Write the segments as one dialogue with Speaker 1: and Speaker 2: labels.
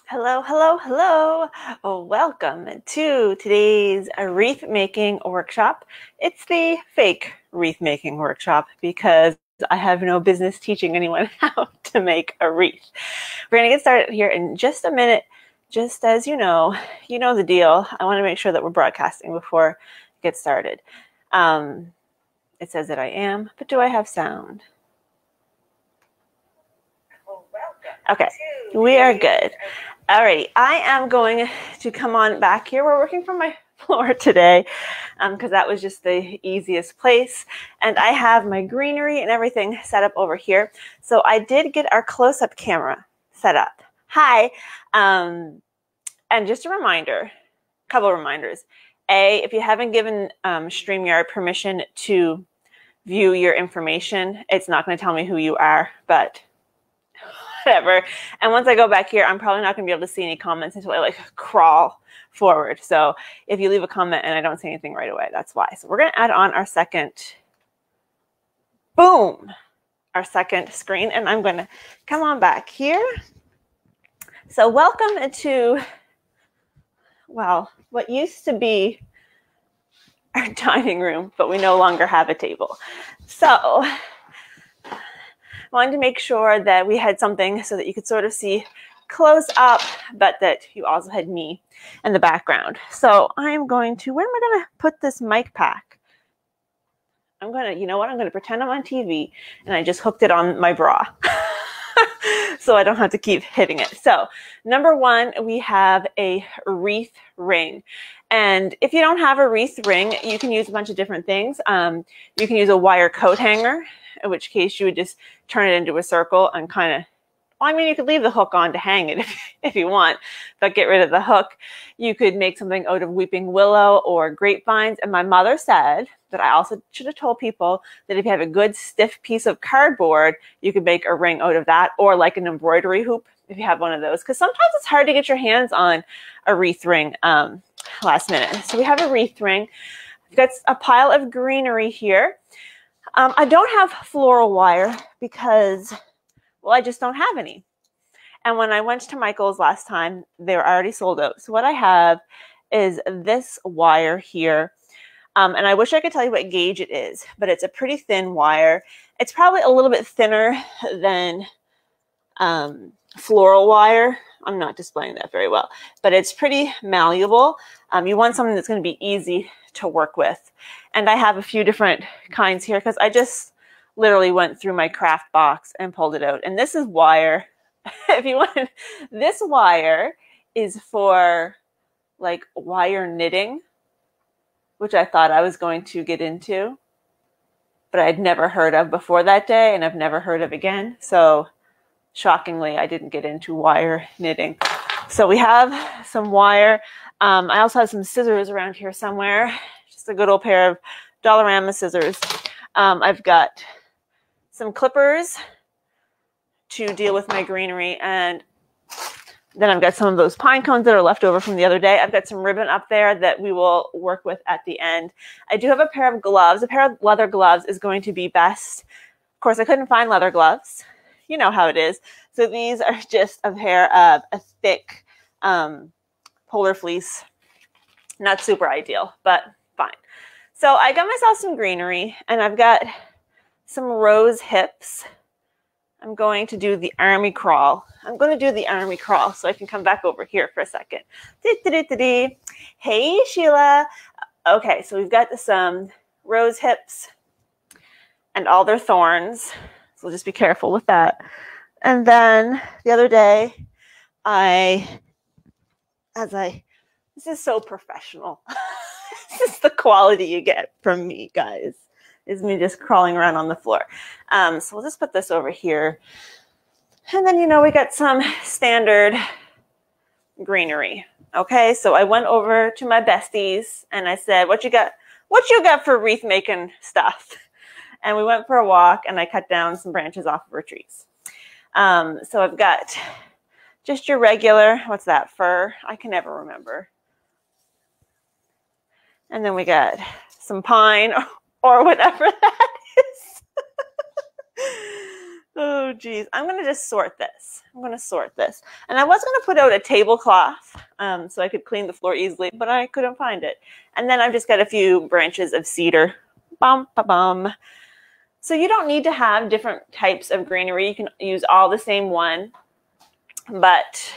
Speaker 1: Hello, hello, hello. Welcome to today's wreath making workshop. It's the fake wreath making workshop because I have no business teaching anyone how to make a wreath. We're going to get started here in just a minute. Just as you know the deal. I want to make sure that we're broadcasting before I get started. It says that I am, but do I have sound? Okay, we are good. Alrighty, I am going to come on back here. We're working from my floor today because that was just the easiest place. And I have my greenery and everything set up over here. So I did get our close-up camera set up. Hi. And just a reminder, a couple of reminders. If you haven't given StreamYard permission to view your information, it's not going to tell me who you are, but whatever. And once I go back here, I'm probably not going to be able to see any comments until I crawl forward. So if you leave a comment and I don't see anything right away, that's why. So we're going to add on our second screen, and I'm going to come on back here. So welcome to, well, what used to be our dining room, but we no longer have a table. So wanted to make sure that we had something so that you could sort of see close up, but that you also had me in the background. So I'm going to, where am I going to put this mic pack? I'm going to, you know what? I'm going to pretend I'm on TV and I just hooked it on my bra so I don't have to keep hitting it. So number one, we have a wreath ring. And if you don't have a wreath ring, you can use a bunch of different things. You can use a wire coat hanger, in which case you would just turn it into a circle and kind of, well, I mean, you could leave the hook on to hang it if you want, but get rid of the hook. You could make something out of weeping willow or grapevines. And my mother said that I also should have told people that if you have a good stiff piece of cardboard, you could make a ring out of that, or like an embroidery hoop if you have one of those. Because sometimes it's hard to get your hands on a wreath ring last minute. So we have a wreath ring. I've got a pile of greenery here. I don't have floral wire because, well, I just don't have any. And when I went to Michael's last time, they were already sold out. So what I have is this wire here. And I wish I could tell you what gauge it is, but it's a pretty thin wire. It's probably a little bit thinner than floral wire. I'm not displaying that very well, but it's pretty malleable. You want something that's going to be easy to work with. And I have a few different kinds here because I just literally went through my craft box and pulled it out. And this is wire. If you want, this wire is for like wire knitting, which I thought I was going to get into, but I'd never heard of before that day, and I've never heard of again. So shockingly, I didn't get into wire knitting. So we have some wire. I also have some scissors around here somewhere. Just a good old pair of Dollarama scissors. I've got some clippers to deal with my greenery, and then I've got some of those pine cones that are left over from the other day. I've got some ribbon up there that we will work with at the end. I do have a pair of gloves. A pair of leather gloves is going to be best. Of course, I couldn't find leather gloves. You know how it is. So these are just a pair of a thick polar fleece. Not super ideal, but fine. So I got myself some greenery, and I've got some rose hips. I'm going to do the army crawl. I'm going to do the army crawl so I can come back over here for a second. Hey, Sheila. Okay, so we've got some rose hips and all their thorns. So we'll just be careful with that. And then the other day, this is so professional. This is the quality you get from me, guys, is me just crawling around on the floor. So we'll just put this over here. And then, we got some standard greenery. Okay, so I went over to my besties and I said, what you got for wreath making stuff? And we went for a walk, and I cut down some branches off of our trees. So I've got just your regular, what's that, fir? I can never remember. And then we got some pine or whatever that is. Oh, geez. I'm going to just sort this. I'm going to sort this. And I was going to put out a tablecloth so I could clean the floor easily, but I couldn't find it. And then I've just got a few branches of cedar. Bum, ba, bum. So you don't need to have different types of greenery. You can use all the same one. But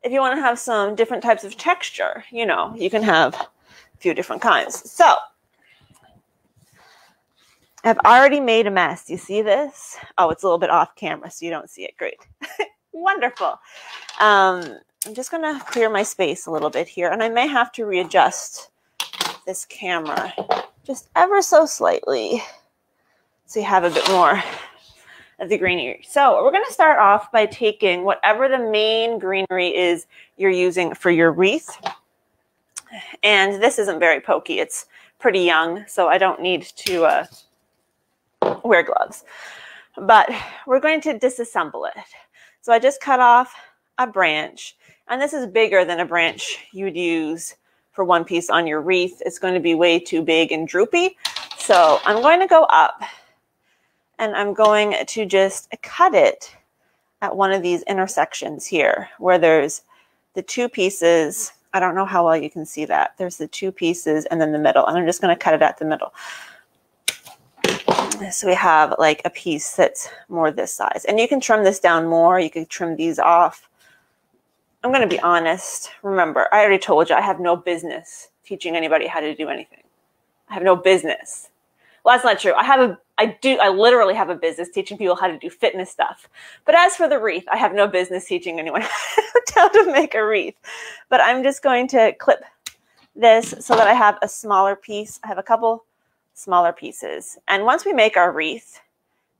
Speaker 1: if you want to have some different types of texture, you know, you can have a few different kinds. So I've already made a mess. You see this? Oh, it's a little bit off camera, so you don't see it. Great. Wonderful. I'm just going to clear my space a little bit here, and I may have to readjust this camera just ever so slightly so you have a bit more of the greenery. So we're going to start off by taking whatever the main greenery is you're using for your wreath. And this isn't very pokey. It's pretty young, so I don't need to wear gloves. But we're going to disassemble it. So I just cut off a branch, and this is bigger than a branch you would use for one piece on your wreath. It's going to be way too big and droopy. So I'm going to go up, and I'm going to just cut it at one of these intersections here where there's the two pieces. I don't know how well you can see that. There's the two pieces and then the middle, and I'm just going to cut it at the middle. So we have like a piece that's more this size. And you can trim this down more. You can trim these off. I'm going to be honest. Remember, I already told you I have no business teaching anybody how to do anything. I have no business. Well, that's not true. I literally have a business teaching people how to do fitness stuff. But as for the wreath, I have no business teaching anyone how to make a wreath. But I'm just going to clip this so that I have a smaller piece. I have a couple smaller pieces. And once we make our wreath,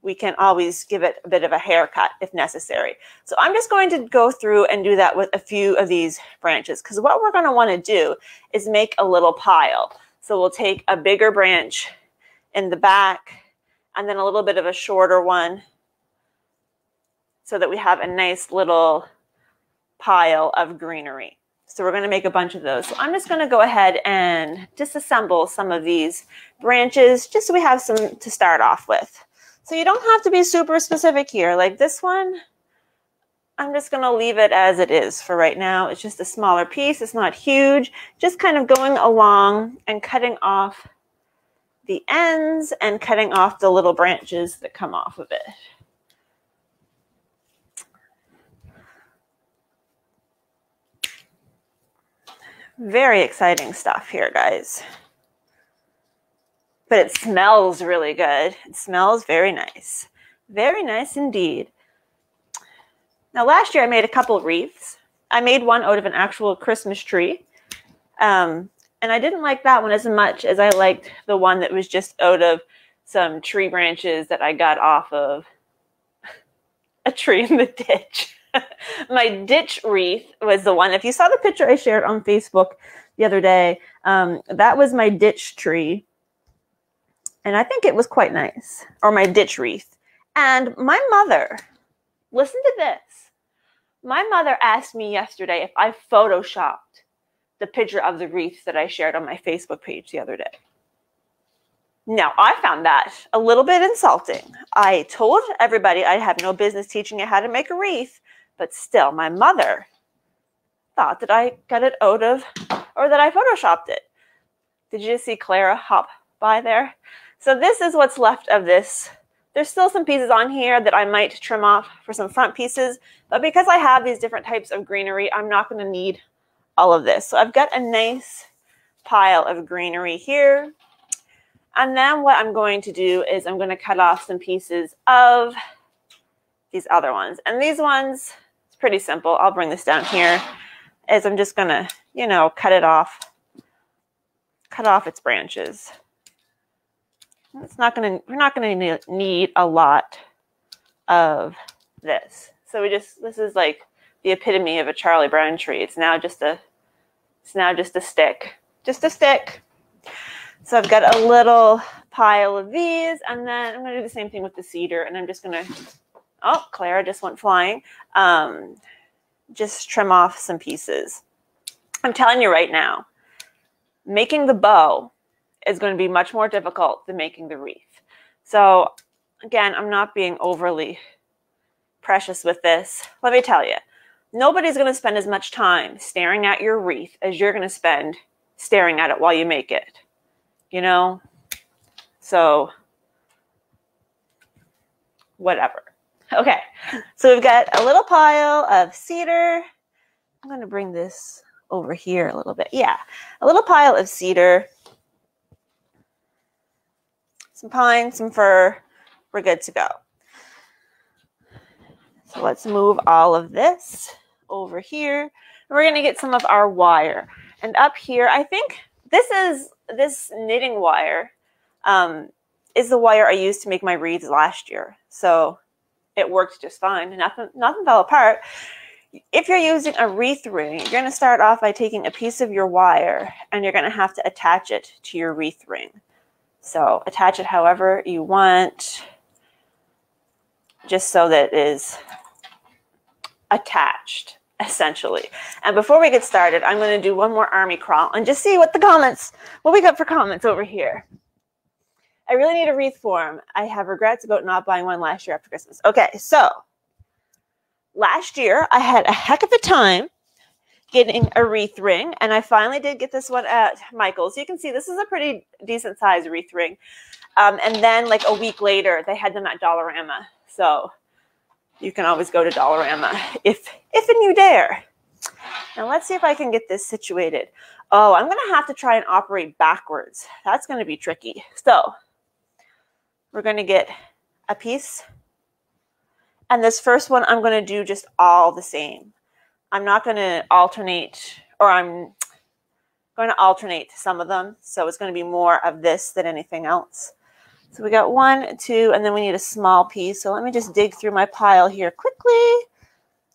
Speaker 1: we can always give it a bit of a haircut if necessary. So I'm just going to go through and do that with a few of these branches, because what we're going to want to do is make a little pile. So we'll take a bigger branch in the back and then a little bit of a shorter one so that we have a nice little pile of greenery. So we're going to make a bunch of those. So I'm just going to go ahead and disassemble some of these branches just so we have some to start off with. So you don't have to be super specific here. Like this one, I'm just going to leave it as it is for right now. It's just a smaller piece. It's not huge. Just kind of going along and cutting off the ends and cutting off the little branches that come off of it. Very exciting stuff here, guys. But it smells really good. It smells very nice. Very nice indeed. Now, last year I made a couple of wreaths. I made one out of an actual Christmas tree. And I didn't like that one as much as I liked the one that was just out of some tree branches that I got off of a tree in the ditch. My ditch wreath was the one. If you saw the picture I shared on Facebook the other day, that was my ditch tree. And I think it was quite nice. Or my ditch wreath. And my mother, listen to this. My mother asked me yesterday if I photoshopped the picture of the wreath that I shared on my Facebook page the other day. Now, I found that a little bit insulting. I told everybody I have no business teaching you how to make a wreath. But still, my mother thought that I got it out of, or that I photoshopped it. Did you just see Clara hop by there? So this is what's left of this. There's still some pieces on here that I might trim off for some front pieces. But because I have these different types of greenery, I'm not going to need all of this. So I've got a nice pile of greenery here. And then what I'm going to do is I'm going to cut off some pieces of these other ones. And these ones, it's pretty simple. I'll bring this down here. Is I'm just going to, you know, cut off its branches. It's not going to, we're not going to need a lot of this. So this is like the epitome of a Charlie Brown tree. It's now just a stick. Just a stick. So I've got a little pile of these, and then I'm going to do the same thing with the cedar, and I'm just going to, oh, Clara just went flying. Just trim off some pieces. I'm telling you right now, making the bow is going to be much more difficult than making the wreath. So again, I'm not being overly precious with this. Let me tell you, nobody's going to spend as much time staring at your wreath as you're going to spend staring at it while you make it, you know? So, whatever. Okay, so we've got a little pile of cedar. I'm going to bring this over here a little bit. Yeah, a little pile of cedar, some pine, some fir. We're good to go. So let's move all of this over here. We're going to get some of our wire. And up here, I think this knitting wire is the wire I used to make my wreaths last year. So it worked just fine. Nothing fell apart. If you're using a wreath ring, you're going to start off by taking a piece of your wire and you're going to have to attach it to your wreath ring. So attach it however you want, just so that it is attached, essentially. And before we get started, I'm going to do one more army crawl and just see what we got for comments over here. I really need a wreath form. I have regrets about not buying one last year after Christmas. Okay, so last year I had a heck of a time getting a wreath ring, and I finally did get this one at Michael's. You can see this is a pretty decent size wreath ring. And then like a week later, they had them at Dollarama. So you can always go to Dollarama if and you dare. Now let's see if I can get this situated. Oh, I'm going to have to try and operate backwards. That's going to be tricky. So we're going to get a piece. And this first one, I'm going to do just all the same. I'm not going to alternate, or I'm going to alternate some of them. So it's going to be more of this than anything else. So we got 1, 2, and then we need a small piece. So let me just dig through my pile here quickly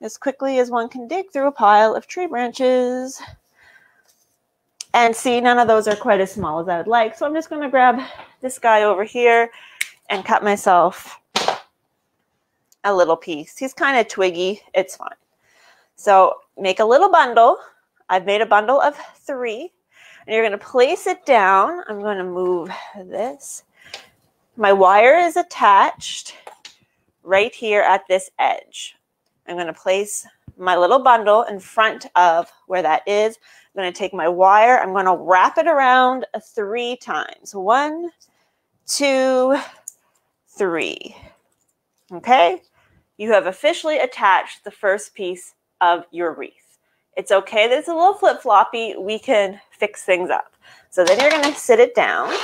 Speaker 1: as one can dig through a pile of tree branches. And see, none of those are quite as small as I would like. So I'm just going to grab this guy over here and cut myself a little piece. He's kind of twiggy. It's fine. So make a little bundle. I've made a bundle of 3. And you're going to place it down. I'm going to move this. My wire is attached right here at this edge. I'm going to place my little bundle in front of where that is. I'm going to take my wire. I'm going to wrap it around 3 times. 1, 2, 3. Okay? You have officially attached the first piece of your wreath. It's okay that it's a little flip-floppy. We can fix things up. So then you're going to sit it down.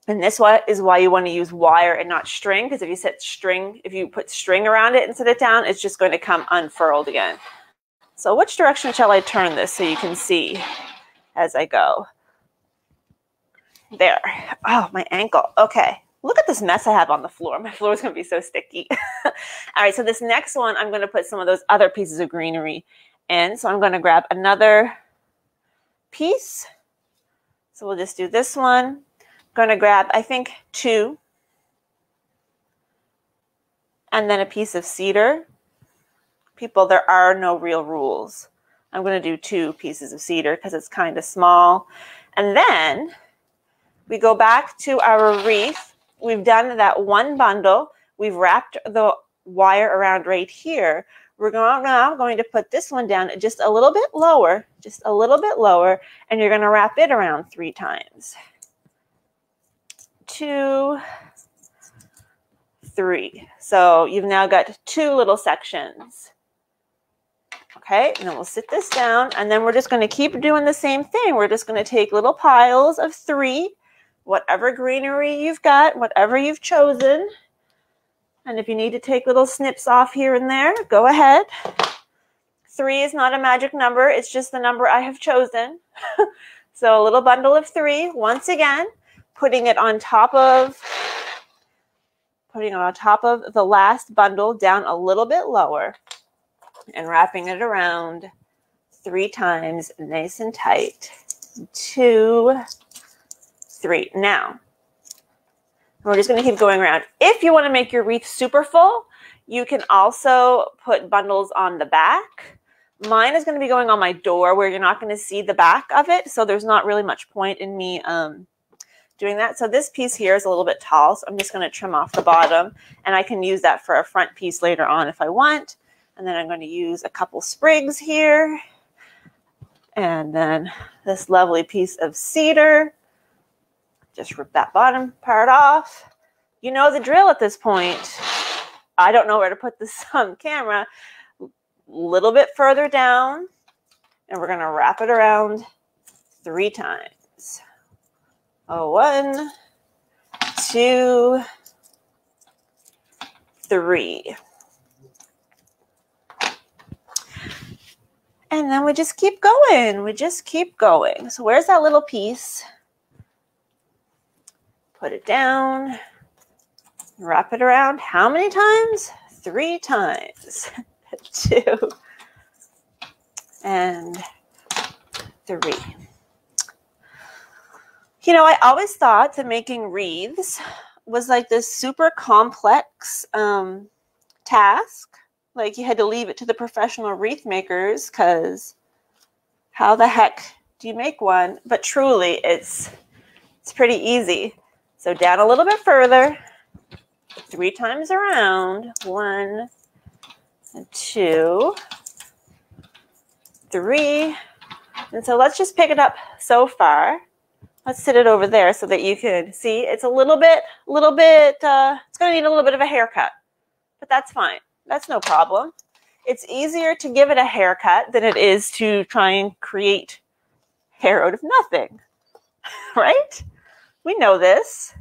Speaker 1: And this is why you want to use wire and not string, because if you put string around it and sit it down, it's just going to come unfurled again. So which direction shall I turn this so you can see as I go? There. Oh, my ankle. Okay. Look at this mess I have on the floor. My floor is going to be so sticky. All right, so this next one, I'm going to put some of those other pieces of greenery in. So I'm going to grab another piece. So we'll just do this one. I'm going to grab, I think, 2. And then a piece of cedar. People, there are no real rules. I'm going to do 2 pieces of cedar because it's kind of small. And then we go back to our wreath. We've done that 1 bundle. We've wrapped the wire around right here. We're now going to put this one down just a little bit lower, and you're going to wrap it around 3 times. 2, 3. So you've now got 2 little sections. Okay, and then we'll sit this down, and then we're just going to keep doing the same thing. We're just going to take little piles of 3, whatever greenery you've got, whatever you've chosen. And if you need to take little snips off here and there, go ahead. 3 is not a magic number. It's just the number I have chosen. So a little bundle of 3, once again, putting it on top of the last bundle down a little bit lower and wrapping it around 3 times, nice and tight. 2, 3. Now, we're just going to keep going around. If you want to make your wreath super full, you can also put bundles on the back. Mine is going to be going on my door where you're not going to see the back of it, so there's not really much point in me doing that. So this piece here is a little bit tall, so I'm just going to trim off the bottom, and I can use that for a front piece later on if I want. And then I'm going to use a couple sprigs here, and then this lovely piece of cedar. Just rip that bottom part off. You know the drill at this point. I don't know where to put this camera. A little bit further down, and we're going to wrap it around 3 times. 1, 2, 3. And then we just keep going. We just keep going. So where's that little piece? Put it down. Wrap it around how many times? 3 times. 2 and 3. You know, I always thought that making wreaths was like this super complex task. Like you had to leave it to the professional wreath makers, because how the heck do you make one? But truly, it's pretty easy. So down a little bit further, 3 times around. 1, 2, 3. And so let's just pick it up so far. Let's sit it over there so that you can see it's a little bit, it's going to need a little bit of a haircut, but that's fine. That's no problem. It's easier to give it a haircut than it is to try and create hair out of nothing, right? We know this.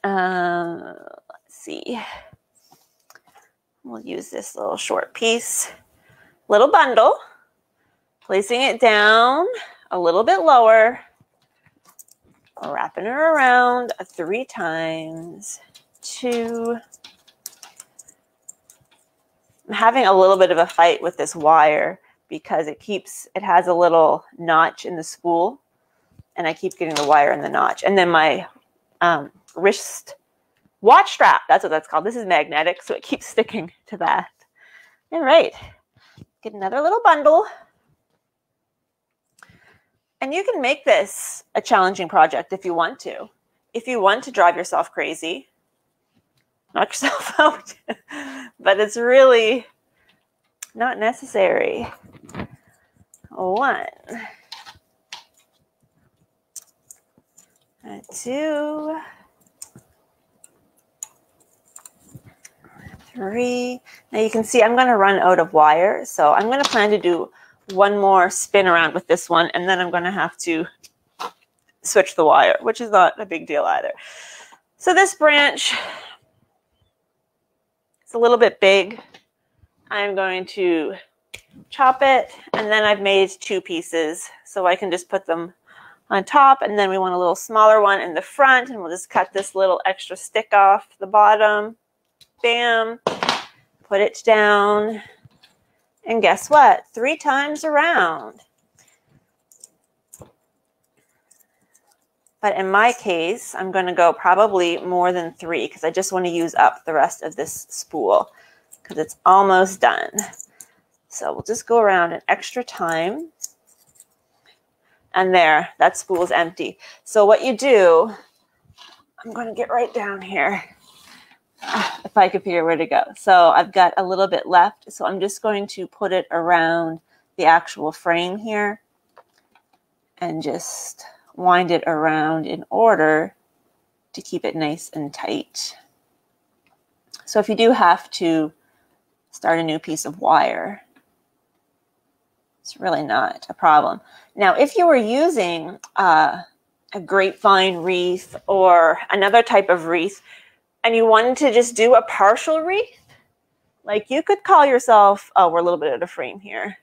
Speaker 1: Let's see. We'll use this little short piece, little bundle, placing it down a little bit lower, wrapping her around 3 times. 2. I'm having a little bit of a fight with this wire because it has a little notch in the spool, and I keep getting the wire in the notch. And then my wrist watch strap, that's what that's called. This is magnetic, so it keeps sticking to that. All right, get another little bundle. And you can make this a challenging project if you want to. If you want to drive yourself crazy, knock yourself out. But it's really not necessary. 1, 2, 3. Now you can see I'm going to run out of wire, so I'm going to plan to do one more spin around with this one, and then I'm going to have to switch the wire, which is not a big deal either. So this branch is a little bit big. I'm going to chop it, and then I've made 2 pieces, so I can just put them on top, and then we want a little smaller one in the front, and we'll just cut this little extra stick off the bottom. Bam. Put it down. And guess what? 3 times around. But in my case, I'm going to go probably more than 3 because I just want to use up the rest of this spool because it's almost done. So we'll just go around an extra time. And there, that spool is empty. So what you do, I'm going to get right down here. If I could figure where to go. So I've got a little bit left. So I'm just going to put it around the actual frame here and just wind it around in order to keep it nice and tight. So if you do have to start a new piece of wire, it's really not a problem. Now, if you were using a grapevine wreath or another type of wreath, and you wanted to just do a partial wreath, like you could call yourself, oh, we're a little bit out of frame here.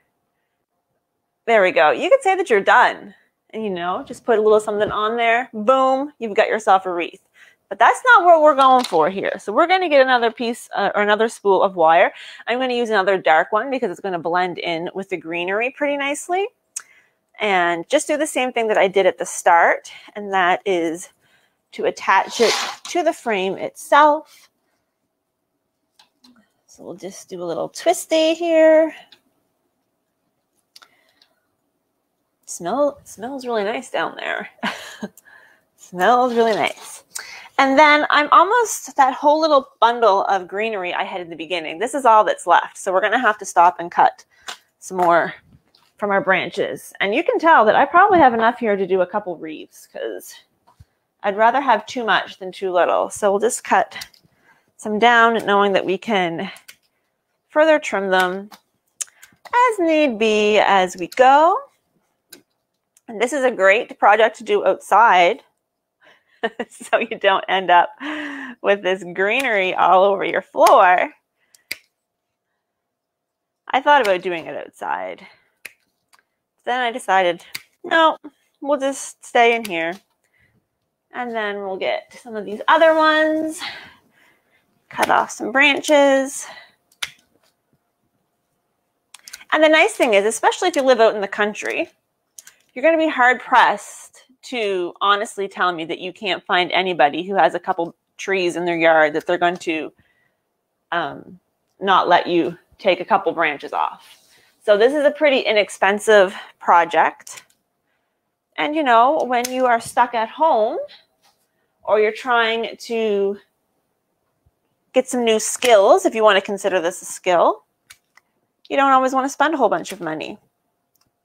Speaker 1: There we go. You could say that you're done. And, you know, just put a little something on there. Boom, you've got yourself a wreath. But that's not what we're going for here. So we're going to get another piece or another spool of wire. I'm going to use another dark one because it's going to blend in with the greenery pretty nicely. And just do the same thing that I did at the start. And that is to attach it to the frame itself. So we'll just do a little twisty here. Smells really nice down there. Smells really nice. And then I'm almost, that whole little bundle of greenery I had in the beginning, this is all that's left. So we're going to have to stop and cut some more from our branches. And you can tell that I probably have enough here to do a couple wreaths because I'd rather have too much than too little. So we'll just cut some down, knowing that we can further trim them as need be as we go. And this is a great project to do outside so you don't end up with this greenery all over your floor. I thought about doing it outside. Then I decided, no, we'll just stay in here. And then we'll get some of these other ones, cut off some branches. And the nice thing is, especially if you live out in the country, you're going to be hard-pressed to honestly tell me that you can't find anybody who has a couple trees in their yard that they're going to not let you take a couple branches off. So this is a pretty inexpensive project. And you know, when you are stuck at home or you're trying to get some new skills, if you want to consider this a skill, you don't always want to spend a whole bunch of money.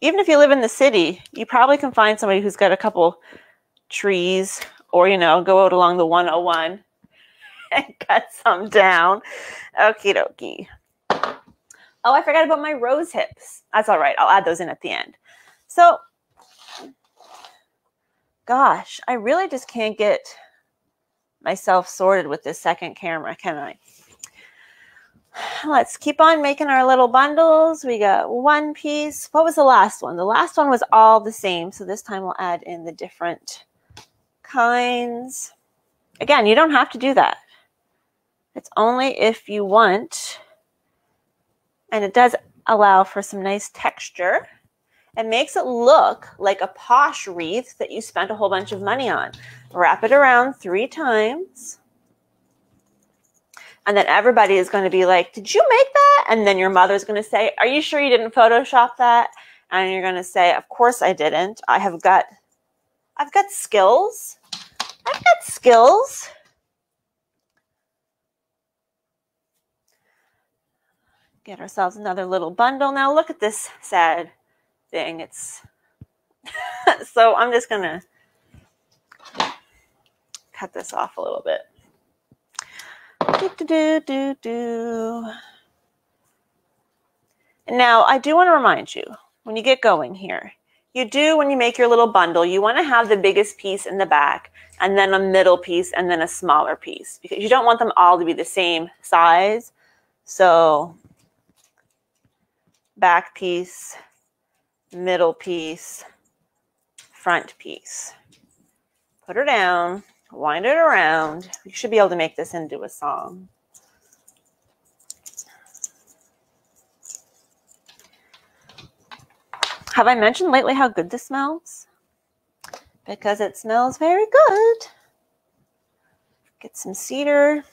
Speaker 1: Even if you live in the city, you probably can find somebody who's got a couple trees, or, you know, go out along the 101 and cut some down. Okie dokie. Oh, I forgot about my rose hips. That's all right. I'll add those in at the end. So, gosh, I really just can't get myself sorted with this second camera, can I? Let's keep on making our little bundles. We got one piece. What was the last one? The last one was all the same. So this time we'll add in the different kinds. Again, you don't have to do that. It's only if you want. And it does allow for some nice texture. It makes it look like a posh wreath that you spent a whole bunch of money on. Wrap it around 3 times. And then everybody is going to be like, did you make that? And then your mother's going to say, are you sure you didn't Photoshop that? And you're going to say, of course I didn't. I've got skills. I've got skills. Get ourselves another little bundle. Now look at this sad thing. It's so I'm just going to cut this off a little bit. Now, I do want to remind you, when you get going here, when you make your little bundle, you want to have the biggest piece in the back, and then a middle piece, and then a smaller piece, because you don't want them all to be the same size. So, back piece, middle piece, front piece. Put her down. Wind it around. You should be able to make this into a song. Have I mentioned lately how good this smells? Because it smells very good. Get some cedar.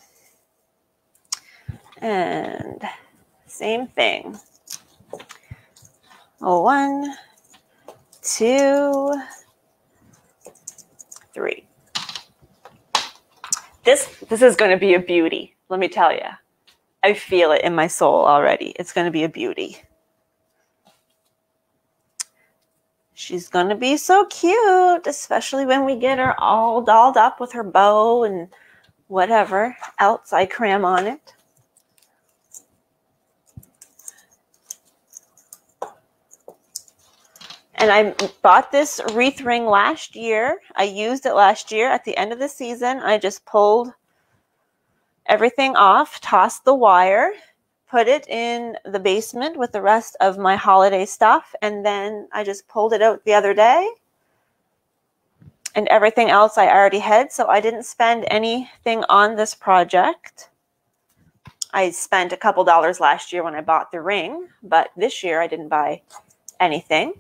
Speaker 1: And same thing. 1, 2, 3. This is going to be a beauty, let me tell you. I feel it in my soul already. It's going to be a beauty. She's going to be so cute, especially when we get her all dolled up with her bow and whatever else I cram on it. And I bought this wreath ring last year. I used it last year at the end of the season. I just pulled everything off, tossed the wire, put it in the basement with the rest of my holiday stuff, and then I just pulled it out the other day. And everything else I already had, so I didn't spend anything on this project. I spent a couple dollars last year when I bought the ring, but this year I didn't buy anything.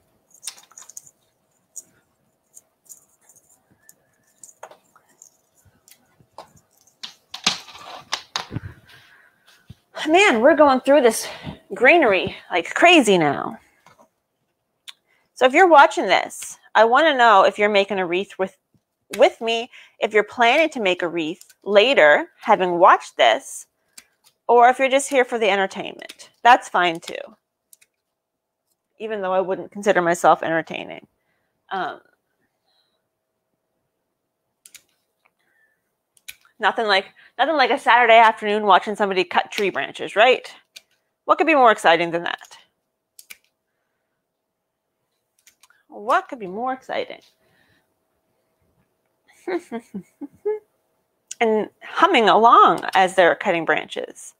Speaker 1: Man, we're going through this greenery like crazy now. So if you're watching this, I want to know if you're making a wreath with with me if you're planning to make a wreath later, having watched this, or if you're just here for the entertainment. That's fine too, even though I wouldn't consider myself entertaining. Nothing like a Saturday afternoon watching somebody cut tree branches, right? What could be more exciting than that? What could be more exciting? And humming along as they're cutting branches.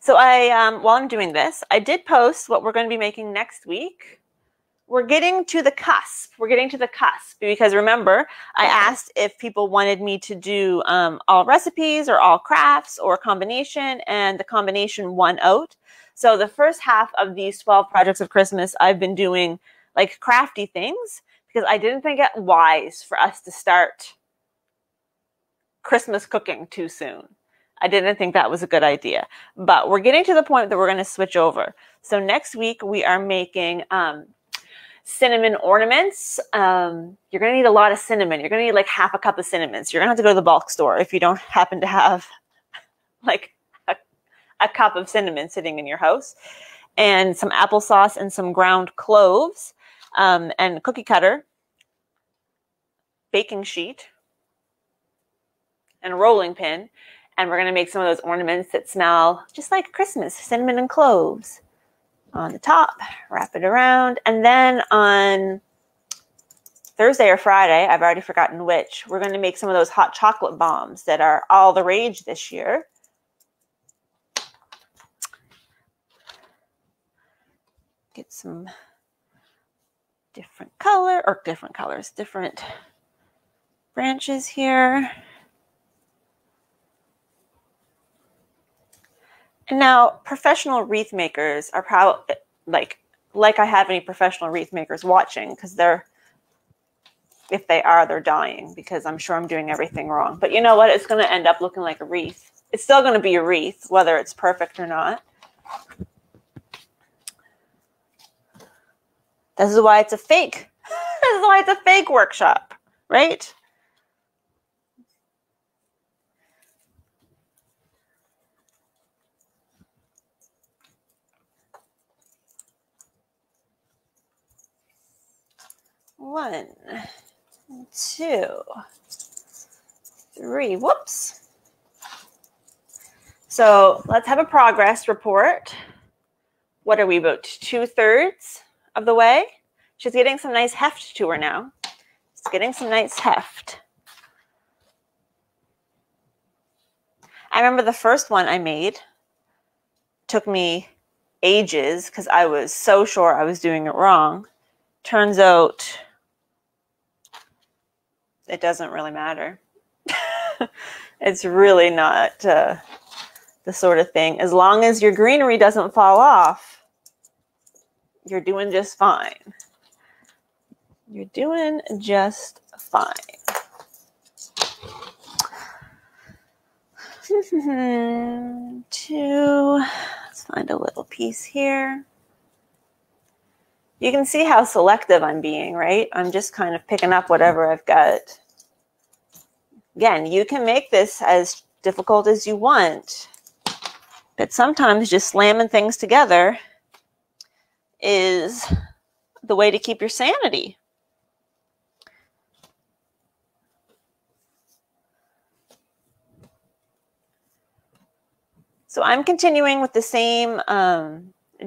Speaker 1: So while I'm doing this, I did post what we're going to be making next week. We're getting to the cusp. We're getting to the cusp because remember, I asked if people wanted me to do all recipes or all crafts or a combination, and the combination won out. So the first half of these 12 projects of Christmas, I've been doing like crafty things because I didn't think it wise for us to start Christmas cooking too soon. I didn't think that was a good idea, but we're getting to the point that we're going to switch over. So next week we are making cinnamon ornaments. You're going to need a lot of cinnamon. You're going to need like half a cup of cinnamon. So you're going to have to go to the bulk store if you don't happen to have like a cup of cinnamon sitting in your house, and some applesauce and some ground cloves, and cookie cutter, baking sheet, and a rolling pin. And we're going to make some of those ornaments that smell just like Christmas, cinnamon and cloves. On the top, wrap it around. And then on Thursday or Friday, I've already forgotten which, we're going to make some of those hot chocolate bombs that are all the rage this year. Get some different branches here. And now, professional wreath makers are probably like I have any professional wreath makers watching, because if they are, they're dying, because I'm sure I'm doing everything wrong. But you know what? It's going to end up looking like a wreath. It's still going to be a wreath, whether it's perfect or not. This is why it's a fake. This is why it's a fake workshop, right? One, two, three. Whoops. So let's have a progress report. What are we, about 2/3 of the way? She's getting some nice heft to her now. She's getting some nice heft. I remember the first one I made took me ages because I was so sure I was doing it wrong. Turns out it doesn't really matter. It's really not the sort of thing. As long as your greenery doesn't fall off, you're doing just fine. You're doing just fine. Let's find a little piece here. You can see how selective I'm being, right? I'm just kind of picking up whatever I've got. Again, you can make this as difficult as you want, but sometimes just slamming things together is the way to keep your sanity. So I'm continuing with the same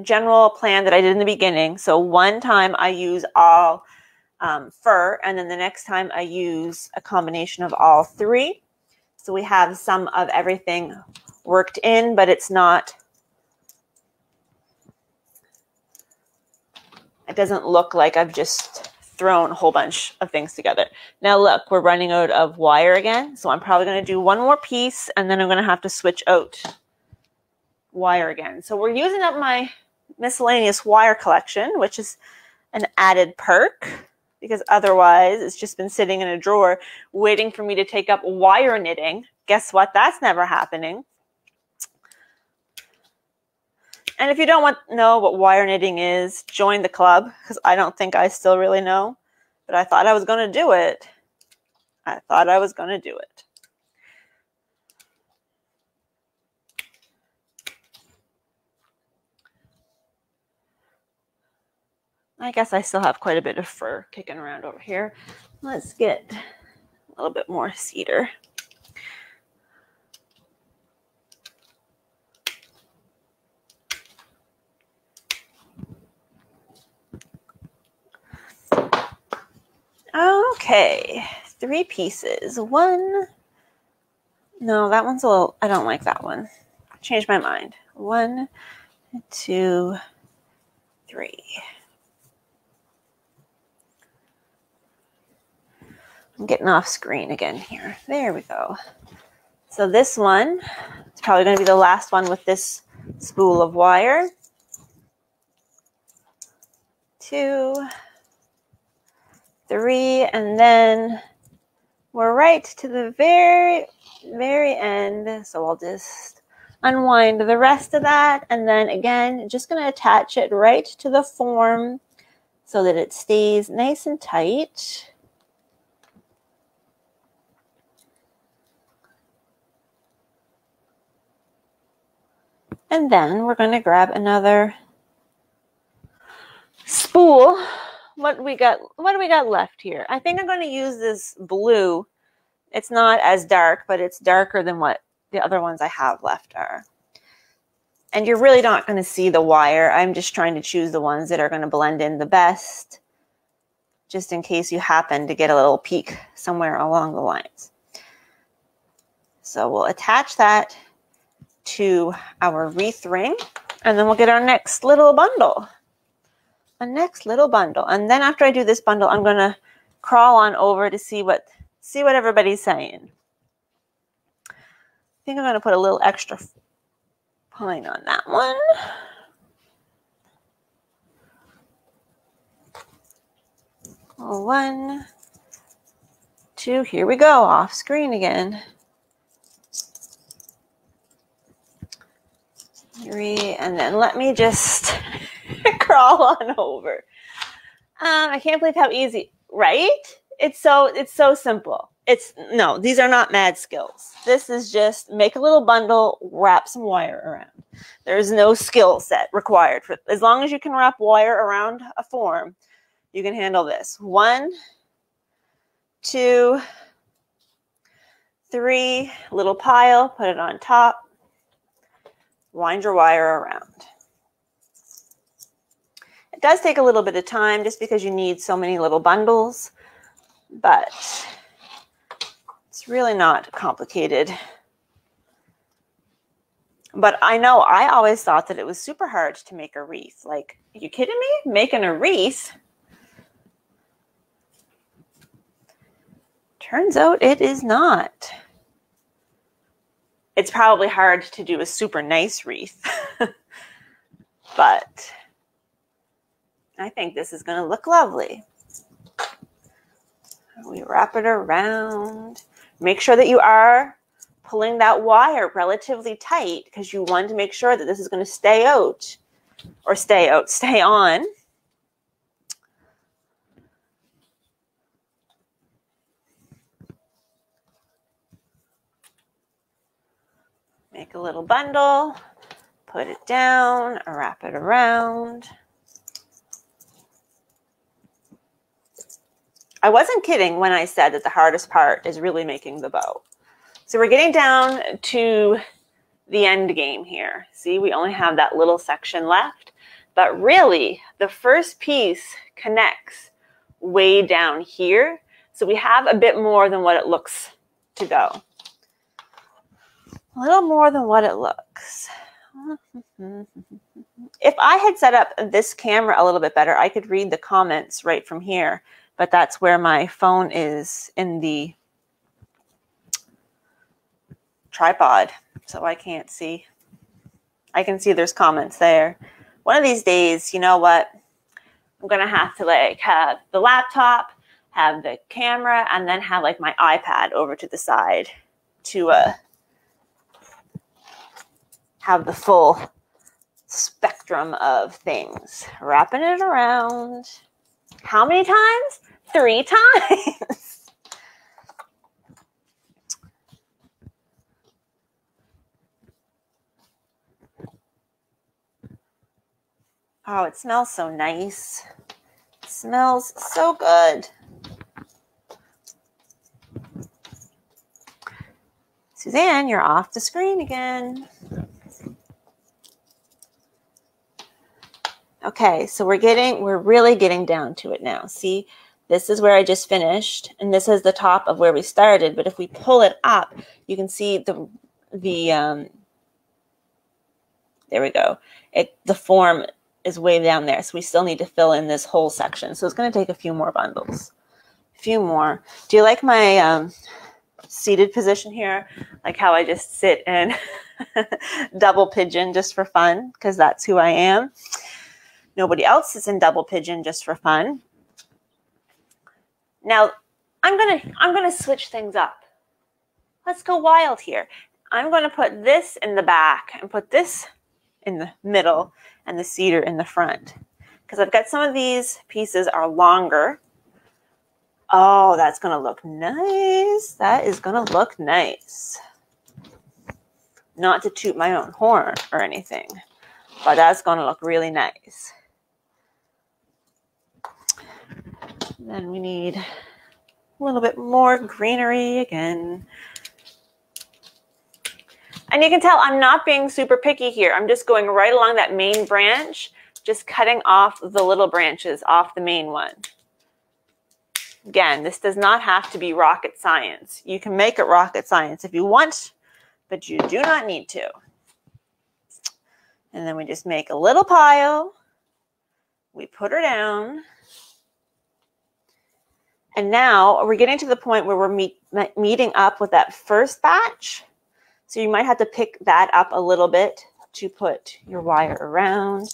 Speaker 1: general plan that I did in the beginning. So one time I use all fir, and then the next time I use a combination of all three. So we have some of everything worked in, but it's not, it doesn't look like I've just thrown a whole bunch of things together. Now look, we're running out of wire again. So I'm probably going to do one more piece, and then I'm going to have to switch out wire again. So we're using up my miscellaneous wire collection, which is an added perk, because otherwise it's just been sitting in a drawer waiting for me to take up wire knitting. Guess what? That's never happening. And if you don't know what wire knitting is, join the club, because I don't think I still really know. but I thought I was going to do it. I thought I was going to do it. I guess I still have quite a bit of fur kicking around over here. Let's get a little bit more cedar. Okay, 3 pieces. One, no, that one's a little, I don't like that one. Changed my mind. 1, 2, 3. I'm getting off screen again here. There we go. So this one, it's probably going to be the last one with this spool of wire. 2, 3, and then we're right to the very end. So I'll just unwind the rest of that. And then again, just going to attach it right to the form so that it stays nice and tight. And then we're going to grab another spool. What do we got left here? I think I'm going to use this blue. It's not as dark, but it's darker than what the other ones I have left are. And you're really not going to see the wire. I'm just trying to choose the ones that are going to blend in the best, just in case you happen to get a little peek somewhere along the lines. So we'll attach that to our wreath ring, and then we'll get our next little bundle. A next little bundle. And then after I do this bundle, I'm going to crawl on over to see what everybody's saying. I think I'm going to put a little extra pine on that one. Oh, 1, 2, here we go, off screen again. 3, and then let me just crawl on over. I can't believe how easy, right? It's so simple. No, these are not mad skills. This is just make a little bundle, wrap some wire around. There's no skill set required for, as long as you can wrap wire around a form, you can handle this. 1, 2, 3, little pile, put it on top. Wind your wire around. It does take a little bit of time just because you need so many little bundles, but it's really not complicated. But I know I always thought that it was super hard to make a wreath. Like, are you kidding me? Making a wreath? Turns out it is not. It's probably hard to do a super nice wreath, but I think this is going to look lovely. We wrap it around. Make sure that you are pulling that wire relatively tight because you want to make sure that this is going to stay on. Make a little bundle, put it down, wrap it around. I wasn't kidding when I said that the hardest part is really making the bow. So we're getting down to the end game here. See, we only have that little section left, but really the first piece connects way down here. So we have a bit more than what it looks to go. A little more than what it looks. If I had set up this camera a little bit better, I could read the comments right from here, but that's where my phone is in the tripod, so I can't see. I can see there's comments there. One of these days, you know what? I'm gonna have to like have the laptop, have the camera, and then have like my iPad over to the side to have the full spectrum of things. Wrapping it around. How many times? 3 times. Oh, it smells so nice. It smells so good. Suzanne, you're off the screen again. Okay, so we're really getting down to it now. See, this is where I just finished, and this is the top of where we started. But if we pull it up, you can see there we go. The form is way down there, so we still need to fill in this whole section. So it's going to take a few more bundles. A few more. Do you like my seated position here? Like how I just sit and double pigeon just for fun, because that's who I am. Nobody else is in double pigeon just for fun. Now, I'm gonna switch things up. Let's go wild here. I'm gonna put this in the back and put this in the middle and the cedar in the front, because I've got some of these pieces are longer. Oh, that's gonna look nice. That is gonna look nice. Not to toot my own horn or anything, but that's gonna look really nice. Then we need a little bit more greenery again. And you can tell I'm not being super picky here. I'm just going right along that main branch, just cutting off the little branches off the main one. Again, this does not have to be rocket science. You can make it rocket science if you want, but you do not need to. And then we just make a little pile. We put her down. And now we're getting to the point where we're meeting up with that first batch. So you might have to pick that up a little bit to put your wire around.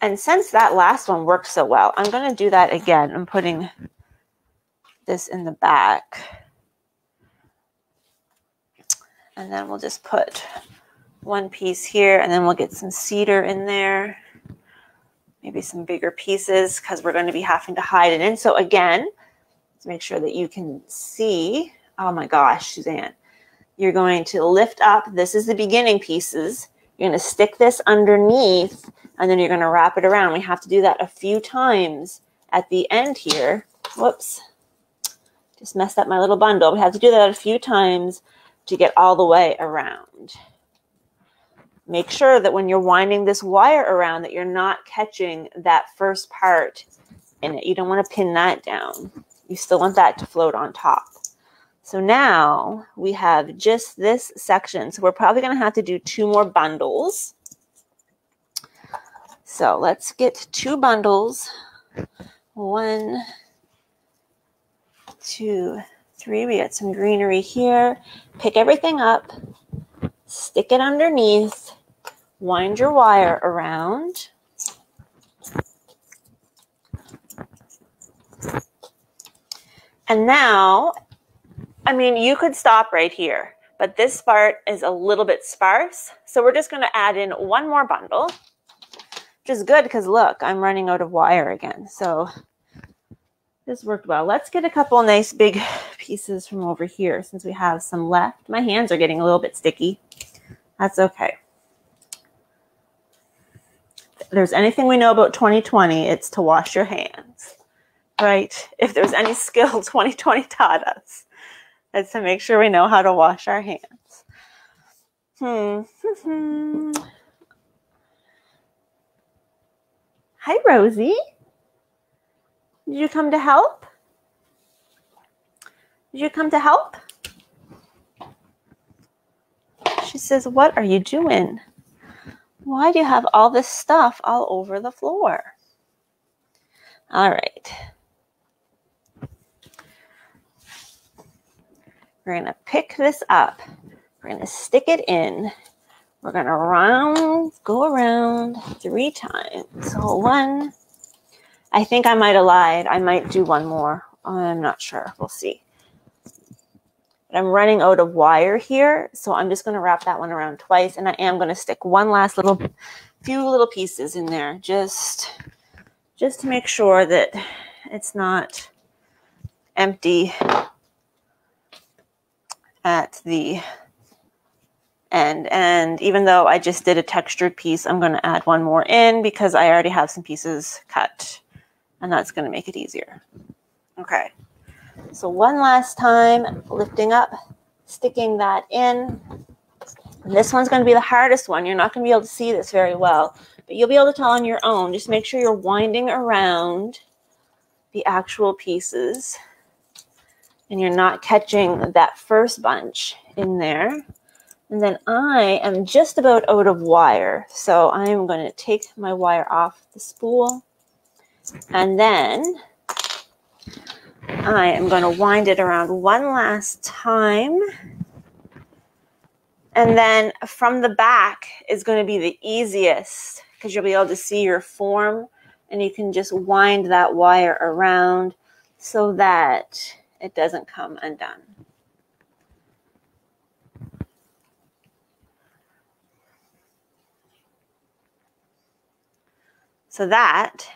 Speaker 1: And since that last one worked so well, I'm going to do that again. I'm putting this in the back. And then we'll just put one piece here, and then we'll get some cedar in there. Maybe some bigger pieces, because we're going to be having to hide it in. So again, let's make sure that you can see. Oh my gosh, Suzanne. You're going to lift up. This is the beginning pieces. You're going to stick this underneath, and then you're going to wrap it around. We have to do that a few times at the end here. Whoops. Just messed up my little bundle. We have to do that a few times to get all the way around. Make sure that when you're winding this wire around that you're not catching that first part in it. You don't want to pin that down. You still want that to float on top. So now we have just this section. So we're probably going to have to do 2 more bundles. So let's get 2 bundles. 1, 2, 3. We got some greenery here. Pick everything up. Stick it underneath. Wind your wire around. And now, I mean, you could stop right here, but this part is a little bit sparse. So we're just going to add in 1 more bundle, which is good because look, I'm running out of wire again. So this worked well. Let's get a couple nice big pieces from over here since we have some left. My hands are getting a little bit sticky. That's okay. If there's anything we know about 2020, it's to wash your hands, right? If there's any skill 2020 taught us, it's to make sure we know how to wash our hands. Hi, Rosie. Did you come to help? Did you come to help? She says, what are you doing? Why do you have all this stuff all over the floor? All right. We're going to pick this up. We're going to stick it in. We're going to go around 3 times. So 1. I think I might have lied. I might do 1 more. I'm not sure. We'll see. But I'm running out of wire here, so I'm just going to wrap that one around twice, and I am going to stick one last few little pieces in there just just to make sure that it's not empty at the end. And even though I just did a textured piece, I'm going to add one more in because I already have some pieces cut, and that's going to make it easier. Okay, so one last time, lifting up, sticking that in. And this one's going to be the hardest one. You're not going to be able to see this very well, but you'll be able to tell on your own. Just make sure you're winding around the actual pieces and you're not catching that first bunch in there. And then I am just about out of wire, so I'm going to take my wire off the spool, and then I am going to wind it around one last time. And then from the back is going to be the easiest because you'll be able to see your form, and you can just wind that wire around so that it doesn't come undone. So that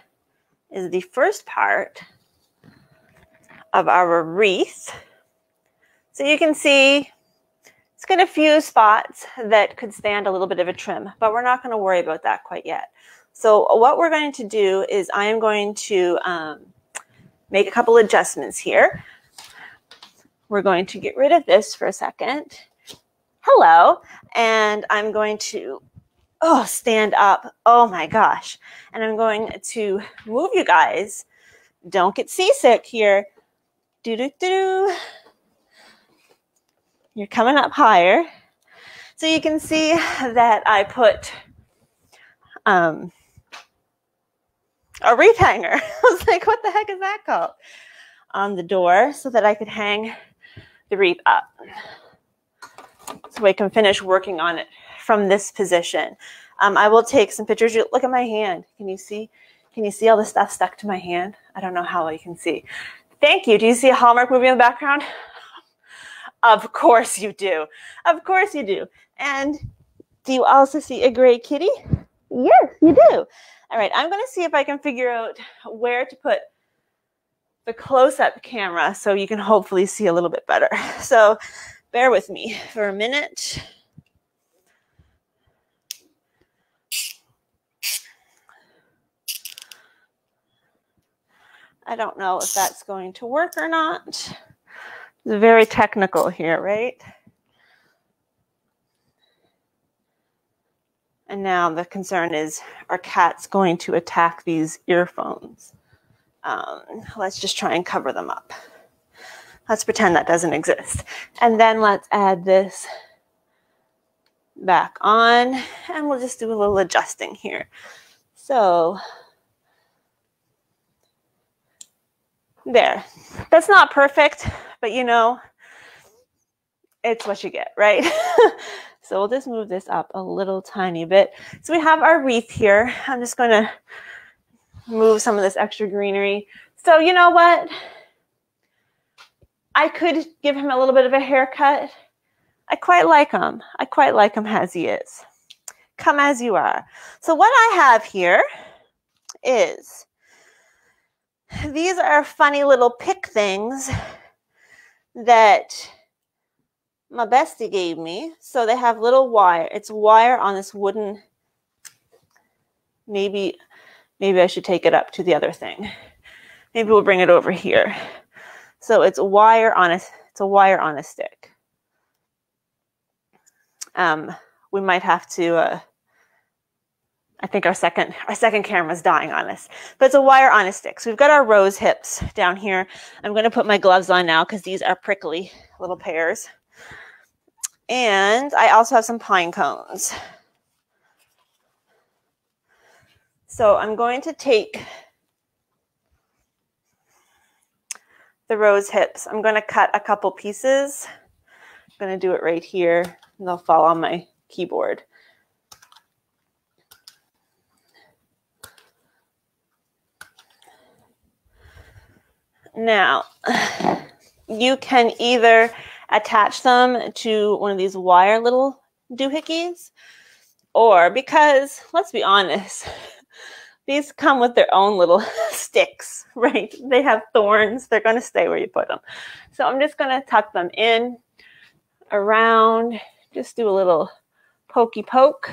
Speaker 1: is the first part of our wreath. So you can see it's got a few spots that could stand a little bit of a trim, but we're not going to worry about that quite yet. So what we're going to do is I am going to make a couple adjustments here. We're going to get rid of this for a second. Hello. And I'm going to stand up. Oh my gosh. And I'm going to move you guys. Don't get seasick here. Do-do-do. You're coming up higher. So you can see that I put a wreath hanger. I was like, what the heck is that called? On the door so that I could hang the wreath up. So I can finish working on it from this position. I will take some pictures. Look at my hand. Can you see? Can you see all the stuff stuck to my hand? I don't know how well you can see. Thank you. Do you see a Hallmark movie in the background? Of course you do. Of course you do. And do you also see a gray kitty? Yes, you do. All right, I'm going to see if I can figure out where to put the close-up camera so you can hopefully see a little bit better. So bear with me for a minute. I don't know if that's going to work or not. It's very technical here, right? And now the concern is, are cats going to attack these earphones? Let's just try and cover them up. Let's pretend that doesn't exist. And then let's add this back on, and we'll just do a little adjusting here. So there. That's not perfect, but you know, it's what you get, right? So we'll just move this up a little tiny bit. So we have our wreath here. I'm just going to move some of this extra greenery. So you know what? I could give him a little bit of a haircut. I quite like him. I quite like him as he is. Come as you are. So what I have here is, these are funny little pick things that my bestie gave me. So they have little wire. It's wire on this wooden, maybe I should take it up to the other thing. Maybe we'll bring it over here. So it's wire on a stick. We might have to I think our second camera's dying on us. But it's a wire on a stick. So we've got our rose hips down here. I'm going to put my gloves on now because these are prickly little pears. And I also have some pine cones. So I'm going to take the rose hips. I'm going to cut a couple pieces. I'm going to do it right here, and they'll fall on my keyboard. Now, you can either attach them to one of these wire little doohickeys, or, because let's be honest, These come with their own little sticks, right? They have thorns. They're going to stay where you put them. So I'm just going to tuck them in, around, just do a little pokey poke.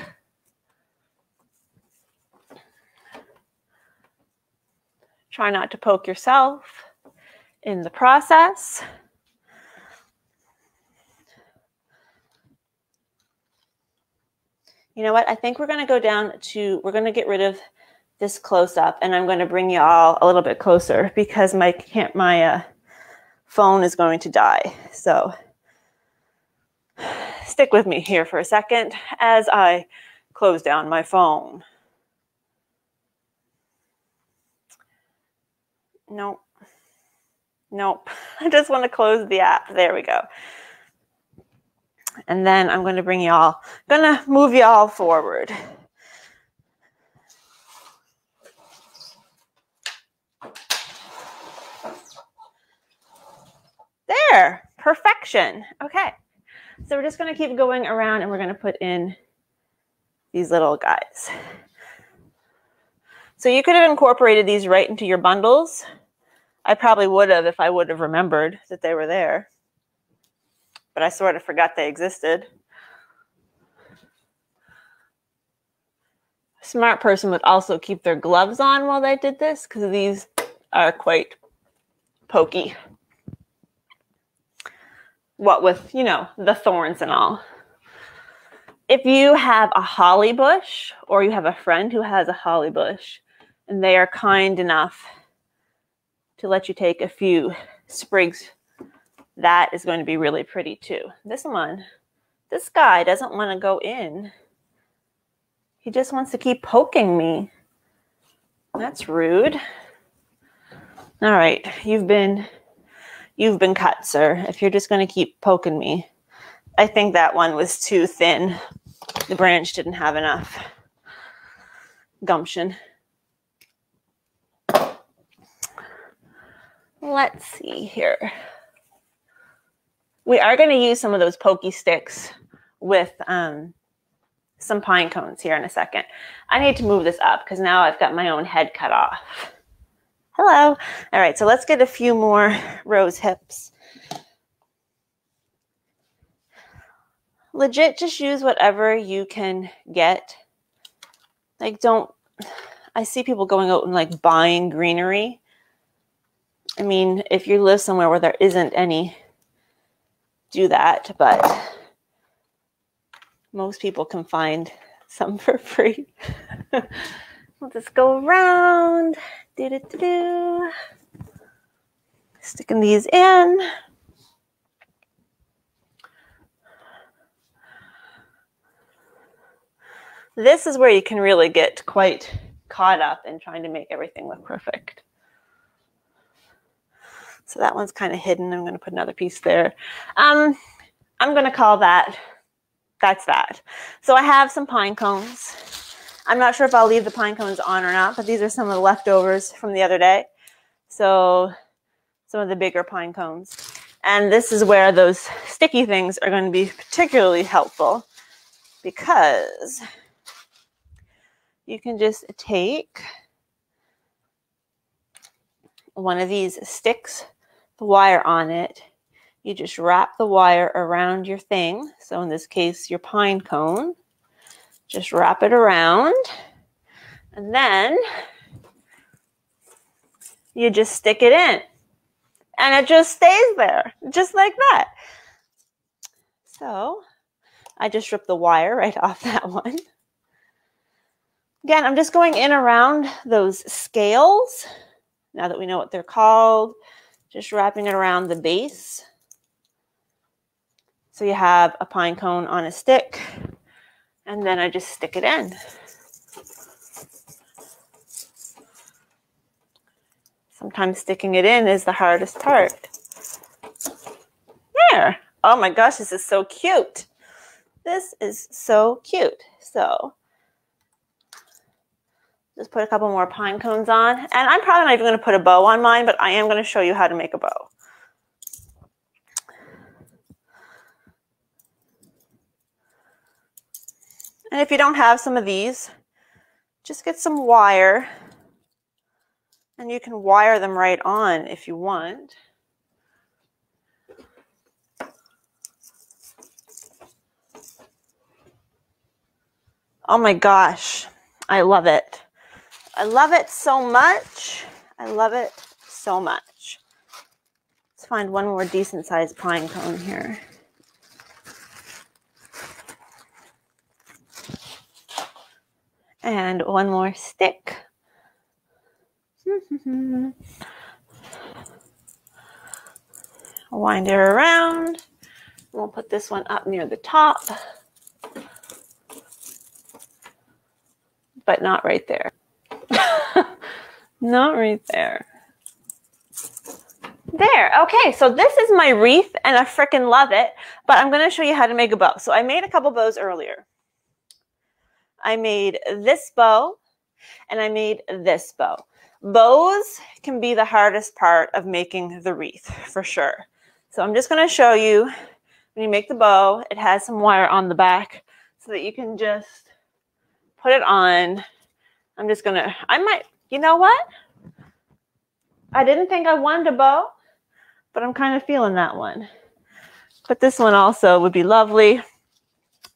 Speaker 1: Try not to poke yourself in the process. You know what? I think we're going to go down to, we're going to get rid of this close up, and I'm going to bring you all a little bit closer because my phone is going to die. So stick with me here for a second as I close down my phone. Nope. Nope. I just want to close the app. There we go. And then I'm going to bring y'all, going to move y'all forward. There, perfection. Okay, so we're just going to keep going around, and we're going to put in these little guys. So you could have incorporated these right into your bundles. I probably would have if I would have remembered that they were there, but I sort of forgot they existed. A smart person would also keep their gloves on while they did this, because these are quite pokey. What with, you know, the thorns and all. If you have a holly bush, or you have a friend who has a holly bush, and they are kind enough to let you take a few sprigs, that is going to be really pretty too. This guy doesn't want to go in. He just wants to keep poking me. That's rude. All right, you've been cut, sir, if you're just going to keep poking me. I think that one was too thin. The branch didn't have enough gumption. Let's see here. We are going to use some of those pokey sticks with some pine cones here in a second. I need to move this up because now I've got my own head cut off. Hello. All right, so let's get a few more rose hips. Legit, just use whatever you can get. Like, I see people going out and like buying greenery. I mean, if you live somewhere where there isn't any, do that, but most people can find some for free. We'll just go around. Sticking these in. This is where you can really get quite caught up in trying to make everything look perfect. So that one's kind of hidden. I'm going to put another piece there. I'm going to call that's that. So I have some pine cones. I'm not sure if I'll leave the pine cones on or not, but these are some of the leftovers from the other day. So some of the bigger pine cones. And this is where those sticky things are going to be particularly helpful, because you can just take one of these sticks, the wire on it. You just wrap the wire around your thing. So in this case, your pine cone. Just wrap it around. And then you just stick it in. And it just stays there, just like that. So I just ripped the wire right off that one. Again, I'm just going in around those scales. Now that we know what they're called, just wrapping it around the base. So you have a pine cone on a stick, and then I just stick it in. Sometimes sticking it in is the hardest part. There. Oh my gosh, this is so cute. This is so cute. So just put a couple more pine cones on. And I'm probably not even going to put a bow on mine, but I am going to show you how to make a bow. And if you don't have some of these, just get some wire And you can wire them right on if you want. Oh my gosh, I love it. I love it so much. I love it so much. Let's find one more decent sized pine cone here. And one more stick. Wind it around. We'll put this one up near the top, but not right there. Not right there. There. Okay, so this is my wreath, and I frickin' love it, but I'm going to show you how to make a bow. So I made a couple bows earlier. I made this bow, and I made this bow. Bows can be the hardest part of making the wreath, for sure. So I'm just going to show you, when you make the bow, it has some wire on the back so that you can just put it on. I'm just going to, you know what? I didn't think I wanted a bow, but I'm kind of feeling that one. But this one also would be lovely.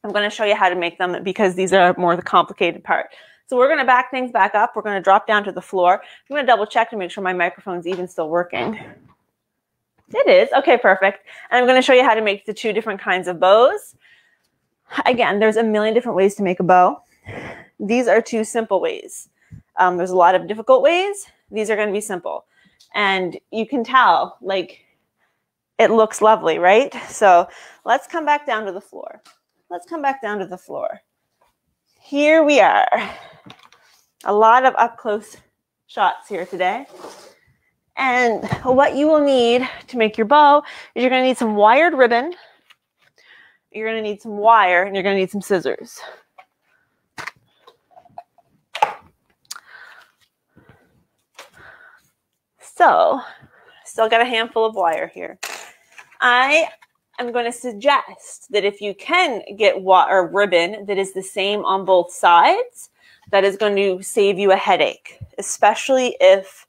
Speaker 1: I'm going to show you how to make them because these are more the complicated part. So we're going to back things back up. We're going to drop down to the floor. I'm going to double check to make sure my microphone's even still working. It is. Okay, perfect. And I'm going to show you how to make the two different kinds of bows. Again, there's a million different ways to make a bow. These are two simple ways. There's a lot of difficult ways. These are going to be simple. And you can tell, like, it looks lovely, right? So let's come back down to the floor. Let's come back down to the floor. Here we are. A lot of up-close shots here today. And what you will need to make your bow is you're going to need some wired ribbon. You're going to need some wire, and you're going to need some scissors. So, still got a handful of wire here. I am going to suggest that if you can get ribbon that is the same on both sides, that is going to save you a headache, especially if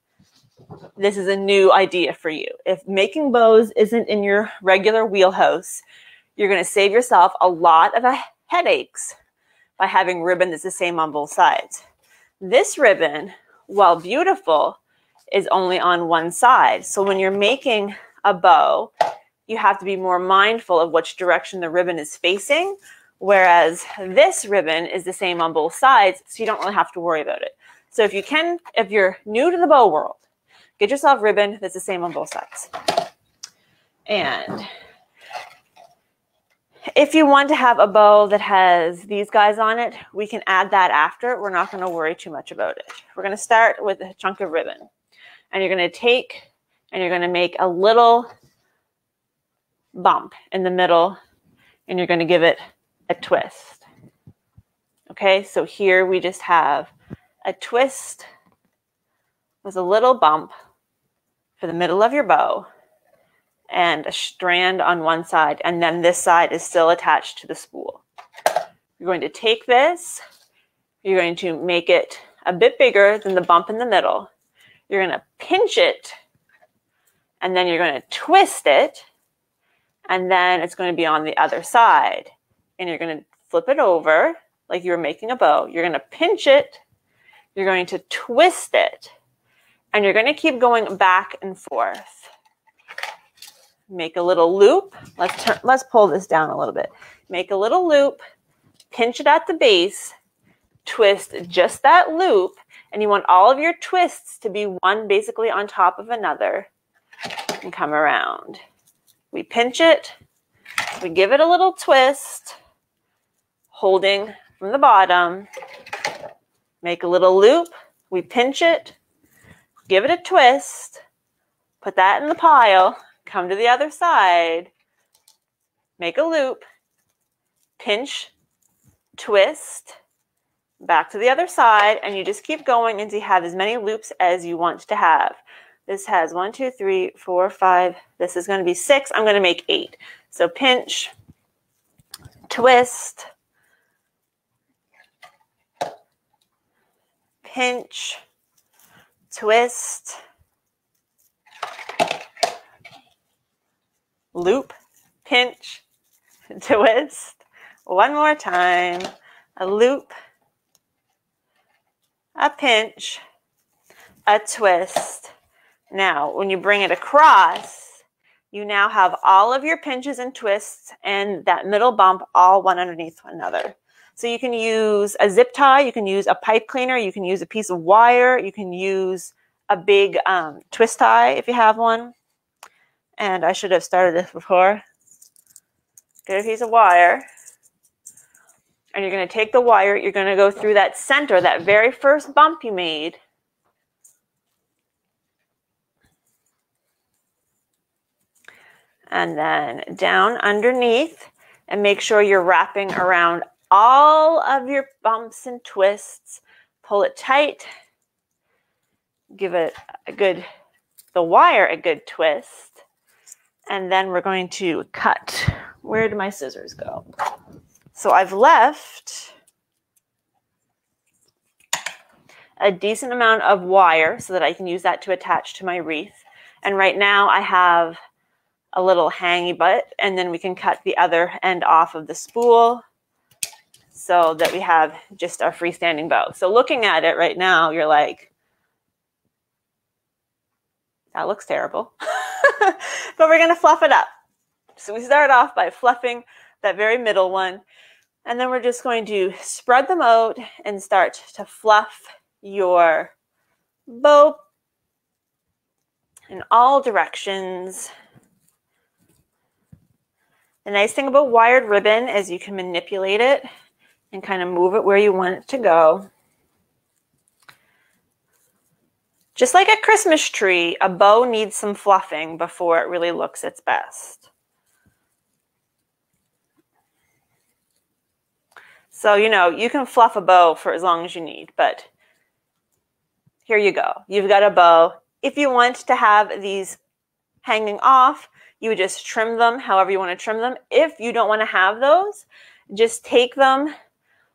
Speaker 1: this is a new idea for you. If making bows isn't in your regular wheelhouse, you're going to save yourself a lot of headaches by having ribbon that's the same on both sides. This ribbon, while beautiful, is only on one side. So when you're making a bow, you have to be more mindful of which direction the ribbon is facing, whereas this ribbon is the same on both sides, so you don't really have to worry about it. So if you're new to the bow world, get yourself ribbon that's the same on both sides. And if you want to have a bow that has these guys on it, we can add that after. We're not going to worry too much about it. We're going to start with a chunk of ribbon. And you're going to take and you're going to make a little bump in the middle, and you're going to give it a twist. Okay, so here we just have a twist with a little bump for the middle of your bow and a strand on one side, and then this side is still attached to the spool. You're going to take this, you're going to make it a bit bigger than the bump in the middle. You're going to pinch it, and then you're going to twist it, and then it's going to be on the other side. And you're going to flip it over like you were making a bow. You're going to pinch it, you're going to twist it, and you're going to keep going back and forth. Make a little loop. Let's pull this down a little bit. Make a little loop, pinch it at the base, twist just that loop, and you want all of your twists to be one basically on top of another, and come around. We pinch it, we give it a little twist, holding from the bottom, make a little loop, we pinch it, give it a twist, put that in the pile, come to the other side, make a loop, pinch, twist, back to the other side, and you just keep going until you have as many loops as you want to have. This has 1, 2, 3, 4, 5. This is going to be 6. I'm going to make 8. So pinch, twist, pinch, twist, loop, pinch, twist. One more time, a loop, a pinch, a twist. Now, when you bring it across, you now have all of your pinches and twists and that middle bump all one underneath one another. So you can use a zip tie, you can use a pipe cleaner, you can use a piece of wire, you can use a big twist tie if you have one. And I should have started this before. Get a piece of wire. And you're going to take the wire, you're going to go through that center, that very first bump you made. And then down underneath, and make sure you're wrapping around all of your bumps and twists. Pull it tight. Give it the wire a good twist. And then we're going to cut. Where do my scissors go? So I've left a decent amount of wire so that I can use that to attach to my wreath. And right now I have a little hangy butt, and then we can cut the other end off of the spool so that we have just our freestanding bow. So looking at it right now, you're like, that looks terrible. But we're going to fluff it up. So we start off by fluffing that very middle one, and then we're just going to spread them out and start to fluff your bow in all directions. The nice thing about wired ribbon is you can manipulate it and kind of move it where you want it to go. Just like a Christmas tree, a bow needs some fluffing before it really looks its best. So, you know, you can fluff a bow for as long as you need, but here you go. You've got a bow. If you want to have these hanging off, you would just trim them however you want to trim them. If you don't want to have those, just take them,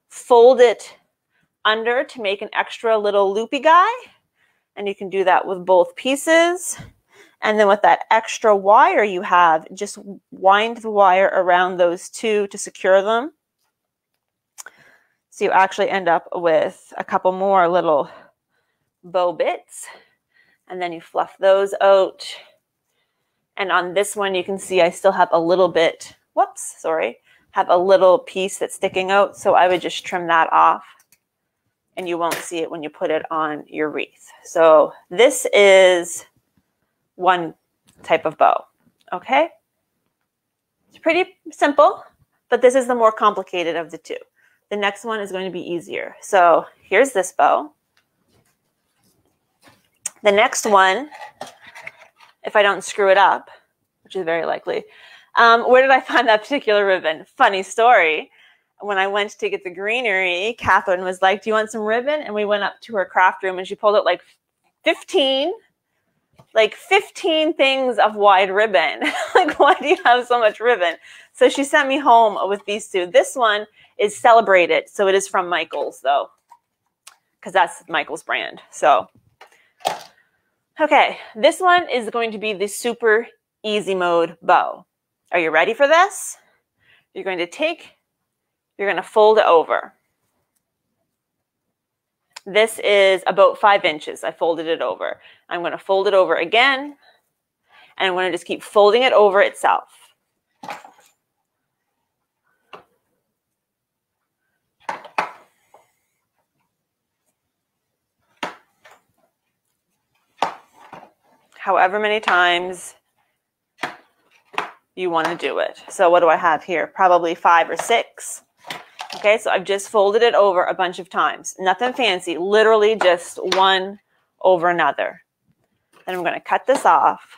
Speaker 1: fold it under to make an extra little loopy guy. And you can do that with both pieces. And then with that extra wire you have, just wind the wire around those two to secure them. So you actually end up with a couple more little bow bits. And then you fluff those out. And on this one, you can see I still have a little bit, have a little piece that's sticking out. So I would just trim that off, and you won't see it when you put it on your wreath. So this is one type of bow, okay? It's pretty simple, but this is the more complicated of the two. The next one is going to be easier. So here's this bow. The next one, if I don't screw it up, which is very likely. Where did I find that particular ribbon? Funny story. When I went to get the greenery, Catherine was like, do you want some ribbon? And we went up to her craft room and she pulled out like 15 things of wide ribbon. Like, why do you have so much ribbon? So she sent me home with these two. This one is Celebrated. So it is from Michael's though, because that's Michael's brand. So okay, this one is going to be the super easy mode bow. Are you ready for this? You're going to fold it over. This is about 5 inches. I folded it over. I'm going to fold it over again, and I'm going to just keep folding it over itself. However many times you want to do it. So what do I have here? Probably 5 or 6. Okay, so I've just folded it over a bunch of times. Nothing fancy, literally just one over another. Then I'm going to cut this off.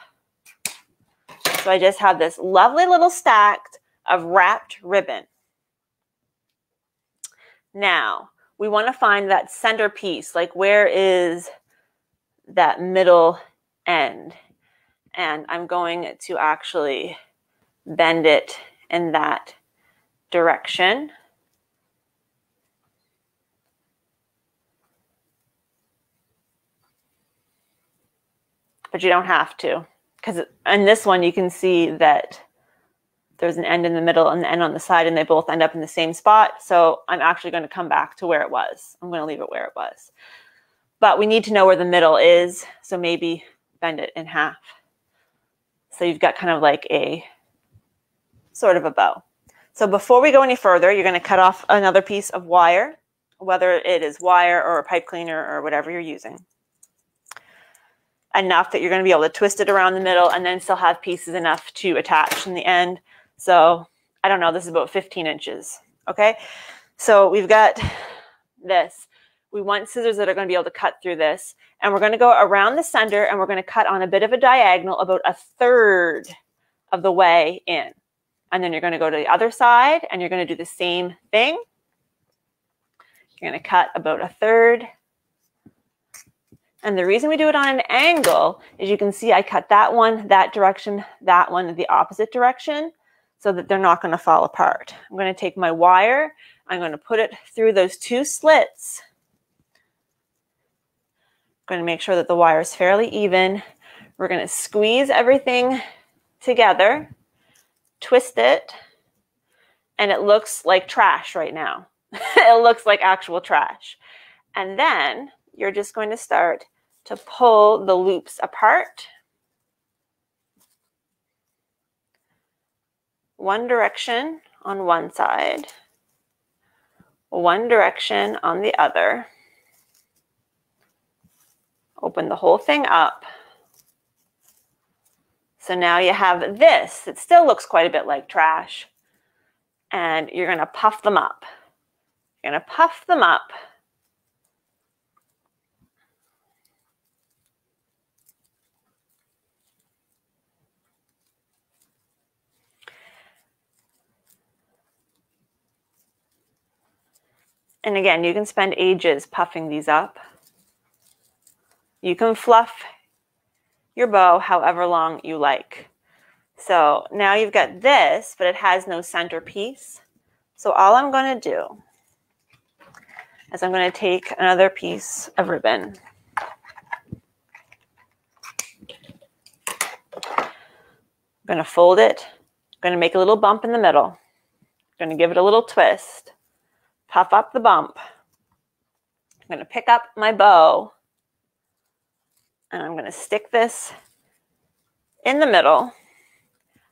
Speaker 1: So I just have this lovely little stack of wrapped ribbon. Now, we want to find that center piece, like where is that middle end? And I'm going to actually bend it in that direction. but you don't have to, because in this one you can see that there's an end in the middle and the end on the side, and they both end up in the same spot. So I'm actually going to come back to where it was. I'm going to leave it where it was. But we need to know where the middle is, so maybe bend it in half. So you've got kind of like a sort of a bow. So before we go any further, you're going to cut off another piece of wire, whether it is wire or a pipe cleaner or whatever you're using. Enough that you're going to be able to twist it around the middle and then still have pieces enough to attach in the end. So I don't know, this is about 15 inches. Okay, so we've got this. We want scissors that are going to be able to cut through this, and we're going to go around the center and we're going to cut on a bit of a diagonal about 1/3 of the way in. And then you're going to go to the other side and you're going to do the same thing. You're going to cut about 1/3. And the reason we do it on an angle is you can see I cut that one, that direction, that one, the opposite direction, so that they're not going to fall apart. I'm going to take my wire, I'm going to put it through those 2 slits. I'm going to make sure that the wire is fairly even. We're going to squeeze everything together, twist it, and it looks like trash right now. It looks like actual trash. And then you're just going to start to pull the loops apart. One direction on one side, one direction on the other. Open the whole thing up. So now you have this. It still looks quite a bit like trash. And you're going to puff them up. You're going to puff them up. And again, you can spend ages puffing these up. You can fluff your bow however long you like. So now you've got this, but it has no center piece. So all I'm going to do is I'm going to take another piece of ribbon. I'm going to fold it. I'm going to make a little bump in the middle. I'm going to give it a little twist. Puff up the bump. I'm going to pick up my bow and I'm going to stick this in the middle.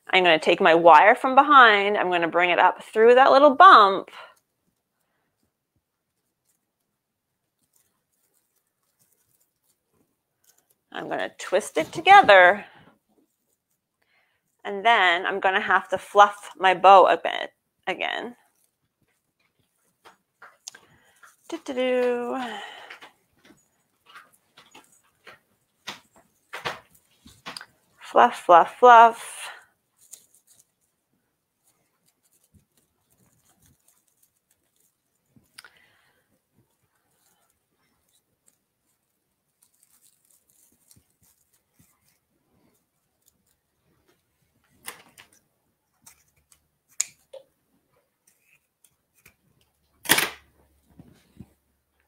Speaker 1: I'm going to take my wire from behind. I'm going to bring it up through that little bump. I'm going to twist it together. And then I'm going to have to fluff my bow a bit again. Fluff, fluff, fluff.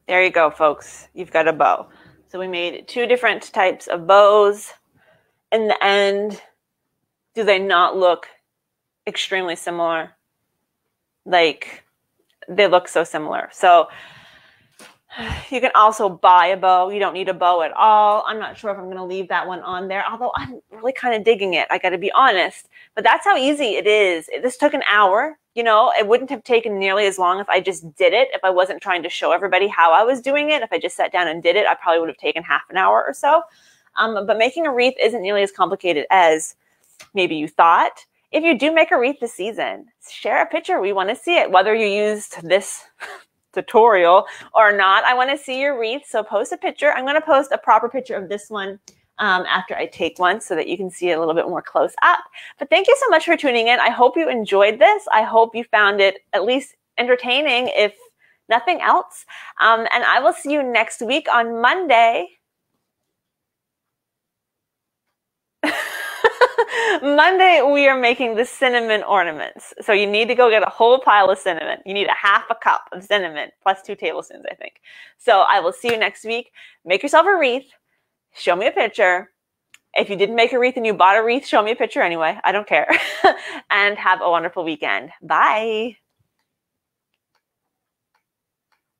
Speaker 1: There you go, folks. You've got a bow. So we made 2 different types of bows. In the end, do they not look extremely similar? Like, they look so similar. So you can also buy a bow. You don't need a bow at all. I'm not sure if I'm going to leave that one on there, although I'm really kind of digging it. I got to be honest. But that's how easy it is. This took an hour. You know, it wouldn't have taken nearly as long if I just did it, if I wasn't trying to show everybody how I was doing it. If I just sat down and did it, I probably would have taken half an hour or so. But making a wreath isn't nearly as complicated as maybe you thought. If you do make a wreath this season, share a picture. We want to see it, whether you used this tutorial or not. I want to see your wreath, so post a picture. I'm going to post a proper picture of this one after I take one so that you can see it a little bit more close up. But thank you so much for tuning in. I hope you enjoyed this. I hope you found it at least entertaining, if nothing else. And I will see you next week on Monday. Monday, we are making the cinnamon ornaments. So you need to go get a whole pile of cinnamon. You need a half a cup of cinnamon plus 2 tablespoons, I think. So I will see you next week. Make yourself a wreath. Show me a picture. If you didn't make a wreath and you bought a wreath, show me a picture anyway. I don't care. And have a wonderful weekend. Bye.